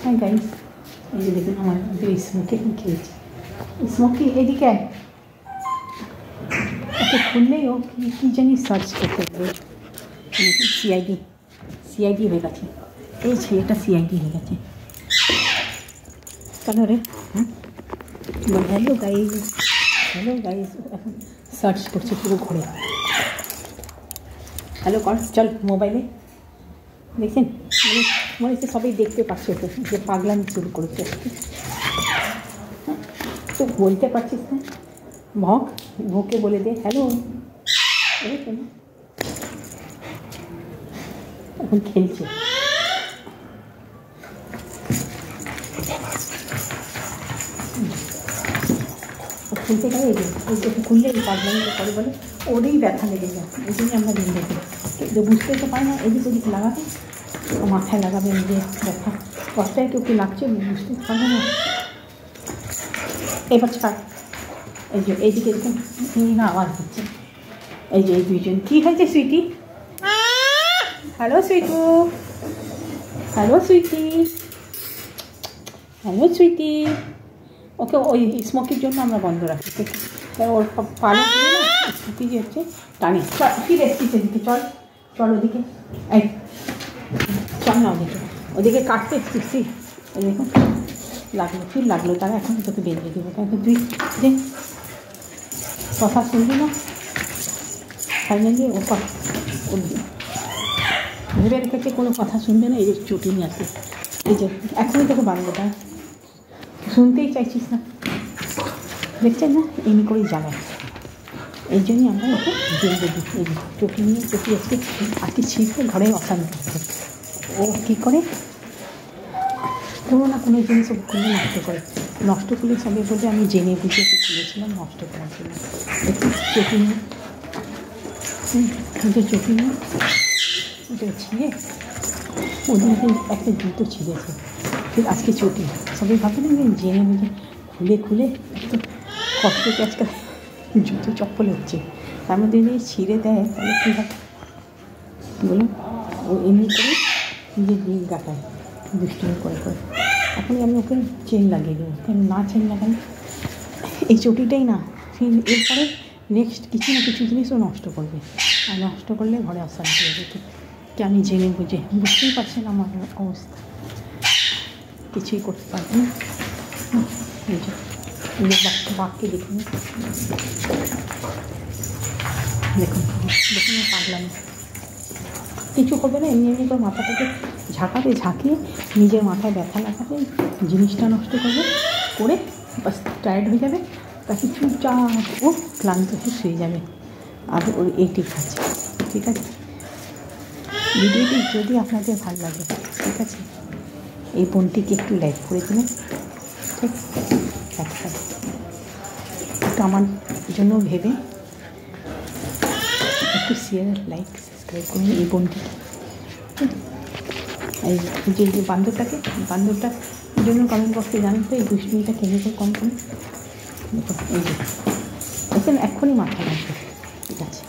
হ্যাঁ গাইস, এই যে দেখুন আমার স্মোকি খেয়েছি। স্মোকি এদিকে ওকে খুললেই ও কী জানি সার্চ করতে হবে। সিআইডি হয়ে গেছে, এই ছেলেটা সিআইডি হয়ে গেছে। কেন রে? হ্যাঁ, হ্যালো গাইস, এখন সার্চ করছে পুরো ঘরে। হ্যালো কর, চল মোবাইলে। দেখছেন, মনে হচ্ছে সবাই দেখতে পাচ্ছে ওকে যে পাগলামি শুরু করেছে। তো বলতে পারছিস না, ভোকে বলে দে হ্যালো। এখন খেলছে। খুলতে গেলে খুললে পাগলামিটা করে বলে ওরই ব্যথা লেগে যায়, এই জন্যই আমরা দিন দেখি বুঝতে তো পারি না। এদিক ওদিক লাগাবে, মাথায় লাগাবে নিজে ব্যথা কষ্টায় কেউ লাগছে বুঝতে পারবে না। এবার ছাড়, এই যে এইদিকে দেখুন না আওয়াজ দিচ্ছে। এই যে এই দুইজন কী হয়েছে সুইটি? Hello সুইটু, hello Sweety. ওকে ওই স্মোকির জন্য আমরা বন্ধ রাখি, ওর পালন করে না স্মোকি যে হচ্ছে টানি। কী রেসিপিতে দিকে চল ওদিকে, এই চল না ওদিকে কাটতে শিখছি। এই দেখুন লাগলো তারা, এখন তোকে বেরিয়ে দেবো। কারণ তুই যে কথা শুনবি না, ফাইনালি ও ভেবে রেখেছে কোনো কথা শুনবে না। এই যে চটি নিয়ে আসে, এই যে এখনই তোকে বাড়বো, তাই শুনতেই চাইছিস না, দেখছেন না এমনি করেই জ্বালায়। এই জন্যই আমরা ওকে বেরিয়ে দিই। এই যে চটি নিয়ে আজকে ছিঁড়তে ঘরে অশান্তি হচ্ছে। ও কী করে কোনো না কোনো জিনিস ও খুলে নষ্ট করলে সবাই বলতে আমি জেনে বুঝে ওকে খুলেছিলাম নষ্ট করার জন্য। একটু চটি নিয়ে ওটা ছিঁড়ে ওদিনকে একটা জুতো ছিঁড়েছে, ঠিক আজকে চটি। সবাই ভাবতে না জেনে বুঝে খুলে একটু কষ্টকে আজকাল জুতো চপ্পল হচ্ছে, তার মধ্যে যদি ছিঁড়ে দেয় তাহলে কী হয় বলুন? ও এমনি করে নিজের দিক দেখায় দুষ্টুমি করে। এখনই আমি ওকে চেন লাগিয়ে দেবো, কেন না চেন লাগাই এই চটিটাই না, এরপরে নেক্সট কিছু না কিছু জিনিসও নষ্ট করবে, আর নষ্ট করলে ঘরে অশান্তি হবে। কি আমি জেনে বুঝে বুঝতেই পারছেন আমার অবস্থা, কিছুই করতে পারবো না। বাঘকে দেখুন পাগলামি কিছু করবে না, এমনি করে মাথাটাকে ঝাঁকিয়ে নিজের মাথায় ব্যথা লাগাবে, জিনিসটা নষ্ট করে বাস টায়ার্ড হয়ে যাবে, তাকে চুপচাপ ও ক্লান্ত হয়ে শুয়ে যাবে। আর ওর এই ঠিক আছে। ভিডিওটি যদি আপনাদের ভালো লাগে, ঠিক আছে, এই বোনটিকে একটু লাইক করে দেবেন, ঠিক একটু আমার জন্য ভেবে একটু শেয়ার লাইক সাবস্ক্রাইব করুন এই বোনটিকে। এই যে বান্দরটার জন্য কমেন্ট বক্সে জানেন তো এই দুষ্টুমিটা কেমিক্যাল কম করে। দেখুন এই যে দেখুন এক্ষুনি মাথা লাগবে, ঠিক আছে।